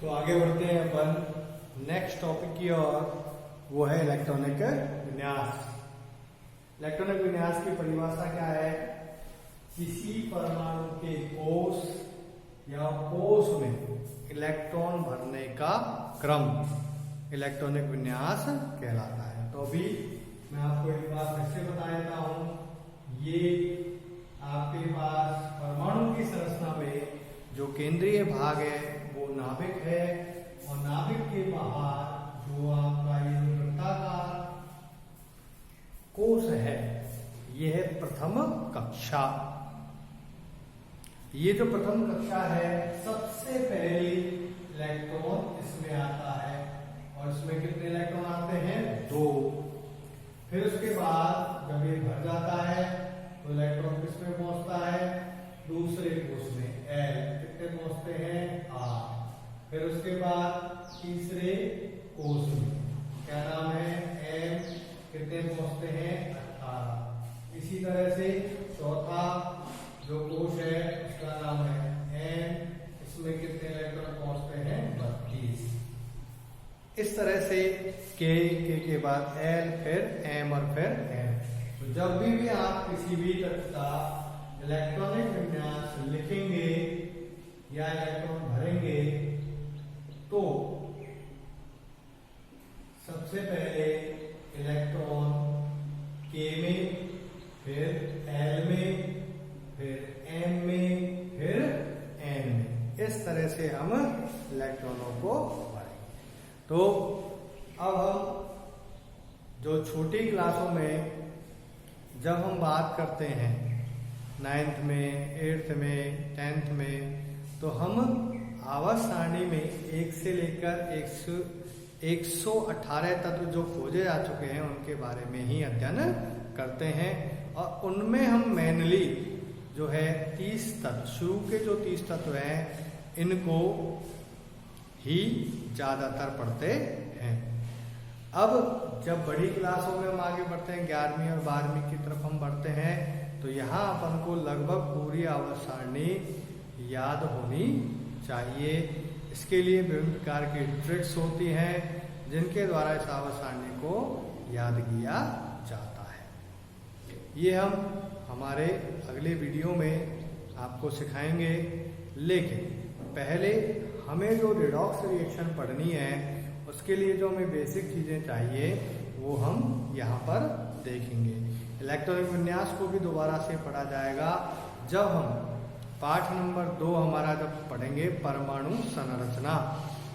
तो आगे बढ़ते हैं अपन नेक्स्ट टॉपिक की ओर, वो है इलेक्ट्रॉनिक विन्यास। इलेक्ट्रॉनिक विन्यास की परिभाषा क्या है? किसी परमाणु के कोष या कोष में इलेक्ट्रॉन भरने का क्रम इलेक्ट्रॉनिक विन्यास कहलाता है। तो अभी मैं आपको एक बात फिर से बता देता हूं, ये आपके पास परमाणु की संरचना में जो केंद्रीय भाग है वो नाभिक है, और नाभिक के बाहर जो आपका ये वृत्ताकार कोष है ये है प्रथम कक्षा। ये जो प्रथम कक्षा है सबसे पहले इलेक्ट्रॉन इसमें आता है, और इसमें कितने इलेक्ट्रॉन आते हैं? 2। फिर उसके बाद जब ये भर जाता है तो इलेक्ट्रॉन किसमें पहुंचता है? दूसरे कोष में L। कितने पहुंचते हैं? 8। फिर उसके बाद तीसरे कोष में क्या नाम है? M। कितने पहुंचते हैं? 18। इसी तरह से चौथा जो कोष है उसका नाम है N। इसमें कितने इलेक्ट्रॉन पहुंचते हैं? 32। इस तरह से K के बाद L, फिर M और फिर N। तो जब भी आप किसी भी तत्व का इलेक्ट्रॉनिक विन्यास लिखेंगे या इलेक्ट्रॉन भरेंगे तो सबसे पहले इलेक्ट्रॉन K में, फिर L में, फिर M में, फिर N में। इस तरह से हम इलेक्ट्रॉनों को भरेंगे। तो अब हम जो छोटी क्लासों में जब हम बात करते हैं 9th में, 8th में, 10th में, तो हम आवर्त सारणी में 1 से लेकर 118 तत्व जो खोजे जा चुके हैं उनके बारे में ही अध्ययन करते हैं, और उनमें हम मेनली जो है 30 तत्व, शुरू के जो 30 तत्व हैं इनको ही ज्यादातर पढ़ते हैं। अब जब बड़ी क्लासों में हम आगे बढ़ते हैं, 11वीं और 12वीं की तरफ हम बढ़ते हैं, तो यहाँ अपन को लगभग पूरी आवर्त सारणी याद होनी चाहिए। इसके लिए विभिन्न प्रकार की ट्रिक्स होती हैं जिनके द्वारा इस आवर्त सारणी को याद किया जाता है। ये हम हमारे अगले वीडियो में आपको सिखाएंगे, लेकिन पहले हमें जो रिडॉक्स रिएक्शन पढ़नी है उसके लिए जो हमें बेसिक चीजें चाहिए वो हम यहाँ पर देखेंगे। इलेक्ट्रॉनिक विन्यास को भी दोबारा से पढ़ा जाएगा जब हम पाठ नंबर 2 हमारा जब पढ़ेंगे परमाणु संरचना।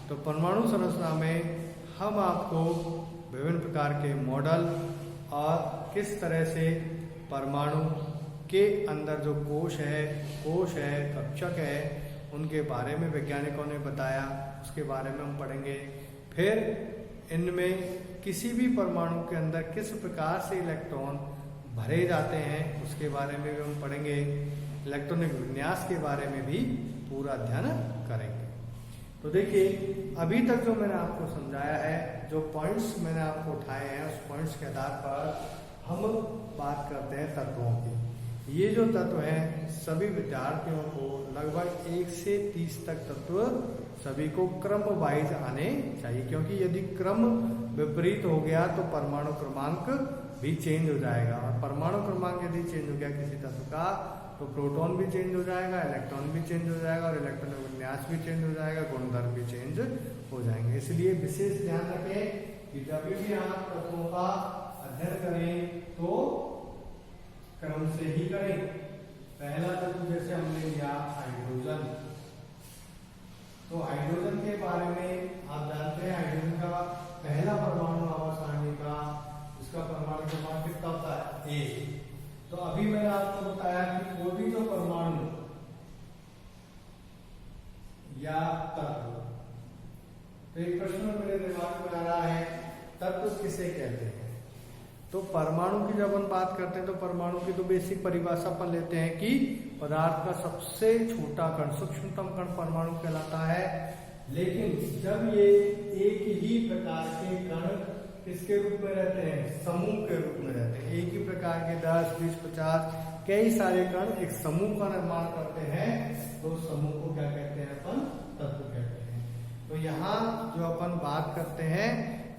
तो परमाणु संरचना में हम आपको विभिन्न प्रकार के मॉडल और किस तरह से परमाणु के अंदर जो कोश है, कक्षक है, उनके बारे में वैज्ञानिकों ने बताया, उसके बारे में हम पढ़ेंगे। फिर इनमें किसी भी परमाणु के अंदर किस प्रकार से इलेक्ट्रॉन भरे जाते हैं उसके बारे में भी हम पढ़ेंगे। इलेक्ट्रॉनिक विन्यास के बारे में भी पूरा अध्ययन करेंगे। तो देखिए, अभी तक जो मैंने आपको समझाया है, जो पॉइंट्स मैंने आपको उठाए हैं, उस पॉइंट्स के आधार पर हम बात करते हैं तत्वों की। ये जो तत्व हैं सभी विद्यार्थियों को लगभग 1 से 30 तक तत्व सभी को क्रम वाइज आने चाहिए, क्योंकि यदि क्रम विपरीत हो गया तो परमाणु क्रमांक भी चेंज हो जाएगा, और परमाणु क्रमांक यदि चेंज हो गया किसी तत्व का तो प्रोटॉन भी चेंज हो जाएगा, इलेक्ट्रॉन भी चेंज हो जाएगा, और इलेक्ट्रॉनिक विन्यास भी चेंज हो जाएगा, गुणधर्म भी चेंज हो जाएंगे। इसलिए विशेष ध्यान रखें कि जब भी आप तत्वों का अध्ययन करें तो क्रम से ही करें। पहला तत्व जैसे हमने लिया हाइड्रोजन, तो हाइड्रोजन के बारे में आप जानते हैं हाइड्रोजन का पहला परमाणु आवर्त सारणी का उसका परमाणु क्रमांक कितना होता है? 1। तो अभी मैंने आपको बताया कि कोई भी जो परमाणु या तत्व, तो एक प्रश्न मेरे दिमाग में आ रहा है, तत्व किसे कहते हैं? तो परमाणु की जब हम बात करते हैं तो परमाणु की तो बेसिक परिभाषा अपन लेते हैं कि पदार्थ का सबसे छोटा कण, सूक्ष्मतम कण परमाणु कहलाता है। लेकिन जब ये एक ही प्रकार के कण किसके रूप में रहते हैं? समूह के रूप में रहते हैं। एक ही प्रकार के 10, 20, 50 कई सारे कण एक समूह का निर्माण करते हैं, तो समूह को क्या कहते हैं? अपन तत्व कहते हैं। तो यहाँ जो अपन बात करते हैं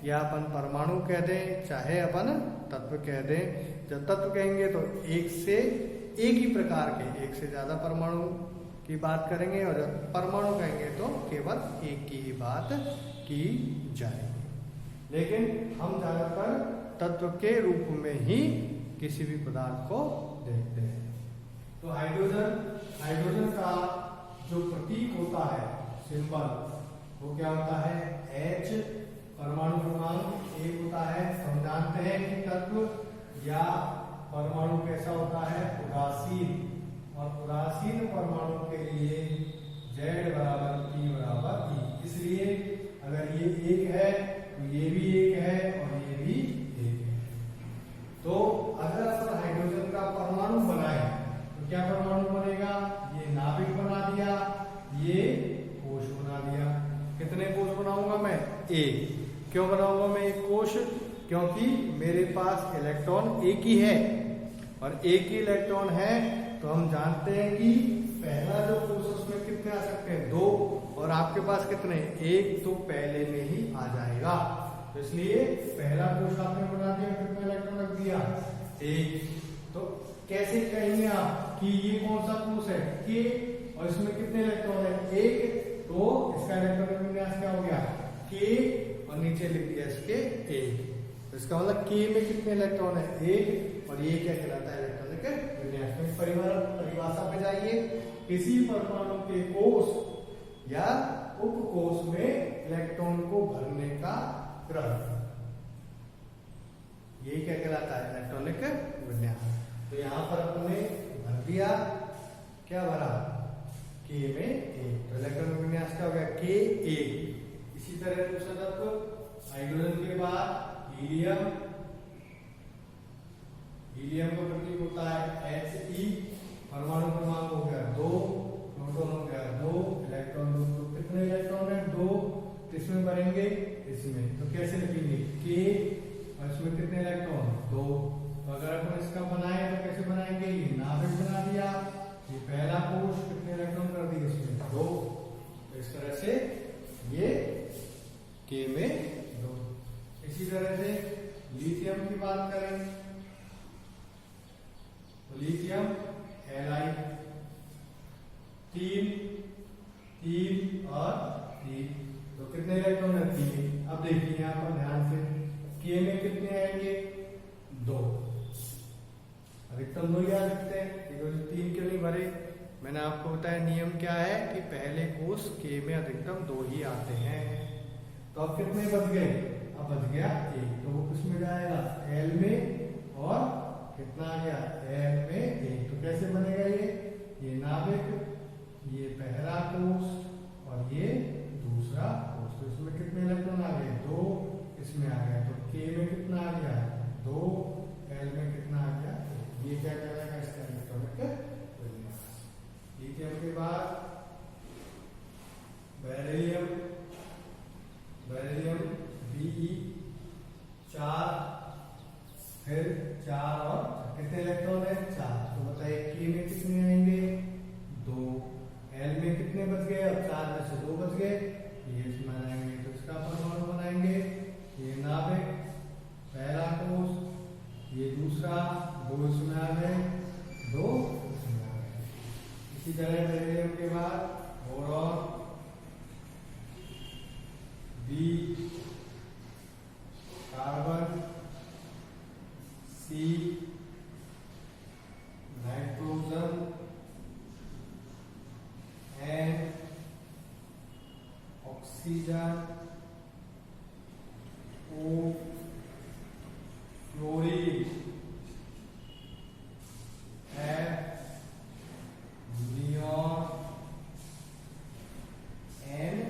या अपन परमाणु कह दें चाहे अपन तत्व कह दें। जब तत्व कहेंगे तो एक ही प्रकार के, एक से ज्यादा परमाणु की बात करेंगे, और जब परमाणु कहेंगे तो केवल एक की ही बात की जाएगी। लेकिन हम ज्यादातर तत्व के रूप में ही किसी भी पदार्थ को देखते हैं। तो हाइड्रोजन का जो प्रतीक होता है, सिंबल, वो क्या होता है? H। परमाणु क्रमांक 1 होता है। हम जानते हैं कि तत्व या परमाणु कैसा होता है? उदासीन। और उदासीन परमाणु के लिए Z बराबर P बराबर E। इसलिए अगर ये 1 है तो ये भी 1 है और ये भी 1 है। तो अगर अपन हाइड्रोजन का परमाणु बनाए तो क्या परमाणु बनेगा? ये नाभिक बना दिया, ये कोश बना दिया। कितने कोश बनाऊंगा मैं? 1। क्यों बनाऊंगा मैं 1 कोश? क्योंकि मेरे पास इलेक्ट्रॉन एक ही है, और एक ही इलेक्ट्रॉन है तो हम जानते हैं कि पहला जो कोश उसमें कितने आ सकते हैं? 2। और आपके पास कितने? 1 तो पहले में ही आ जाएगा। तो इसलिए पहला कोश आपने बना दिया, कितना इलेक्ट्रॉन रख दिया? 1। तो कैसे कहेंगे आप कि ये कौन सा कोश है? K। और इसमें कितने इलेक्ट्रॉन है? 1। तो इसका इलेक्ट्रॉन विन्यास क्या हो गया? K। और नीचे लिख दिया इसके 1। तो इसका मतलब K में कितने इलेक्ट्रॉन है? 1। और ये क्या कहलाता है? इलेक्ट्रॉनिक विन्यास। में परिभाषा पे जाइए। किसी परमाणु के कोश या उपकोश में इलेक्ट्रॉन को भरने का क्रम, ये क्या कहलाता है? इलेक्ट्रॉनिक विन्यास। तो यहाँ पर अपने भर दिया, क्या भरा? K में 1। तो इलेक्ट्रॉनिक विन्यास क्या हो गया? K 1। इसी तरह दूसरा तत्व हाइड्रोजन के बाद हीलियम। हीलियम का प्रतीक होता है He। परमाणु क्रमांक हो गया 2, प्रोटॉन हो गया 2, इलेक्ट्रॉन तो कितने इलेक्ट्रॉन है? 2। किसमें भरेंगे? इसमें। तो कैसे लिखेंगे? K। और इसमें कितने इलेक्ट्रॉन? 2। तो अगर अपन इसका बनाए तो कैसे बनाएंगे? ये नाभिक बना दिया, ये पहला कोश, कितने इलेक्ट्रॉन कर दिए इसमें? 2। तो इस तरह से ये K में 2। इसी तरह से लिथियम की बात करें तो लिथियम Li 3 और 3। तो कितने इलेक्ट्रॉन है? 3। अब देखिए यहाँ पर ध्यान से, K में कितने आएंगे? 2। अधिकतम 2 ही आ सकते हैं, 3 क्यों नहीं भरे? मैंने आपको बताया नियम क्या है कि पहले कोश K में अधिकतम 2 ही आते हैं। तो अब कितने बच गए? अब बच गया 1। तो वो किसमें जाएगा? L में। और कितना आ गया? L में 1। तो कैसे बनेगा ये नाभिक, ये पहला कोश और ये दूसरा कोश। तो इसमें कितने इलेक्ट्रॉन आ गए? 2। इसमें आ गया। तो K में कितना आ गया? 2। L में कितना आ गया? ये क्या कहलाएगा? इसका इलेक्ट्रॉनिक विन्यास। लिथियम के बाद बेरिलियम। Beryllium Be 4। फिर 4 और कितने इलेक्ट्रॉन है? 4। तो बताइए K में कितने आएंगे? 2। L में कितने बच गए? अब 4 में से 2 बच गए, ये इसमें आएंगे। तो इसका परमाणु बनाएंगे, ये नाभिक, पहला कोश, ये दूसरा, 2 इसमें आ गए, 2 इसमें आ गए। इसी तरह बेरिलियम के बाद boron B, carbon C, nitrogen N, oxygen O, fluorine F, neon N।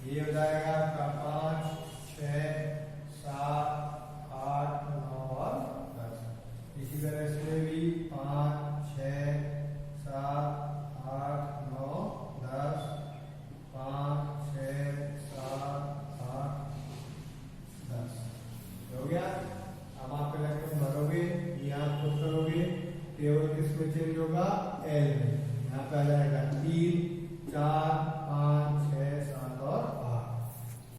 ये हो जाएगा आपका 5, 6, 7, 8, 9 और 10। इसी तरह से भी 5, 6, 7, 8, 9, 10, 5, 6, 7, 8, 10 हो गया। अब आप इलेक्ट्रॉन भरोगे, यहाँ पुट करोगे, केवल किसमें चेंज होगा? L में। यहाँ पहले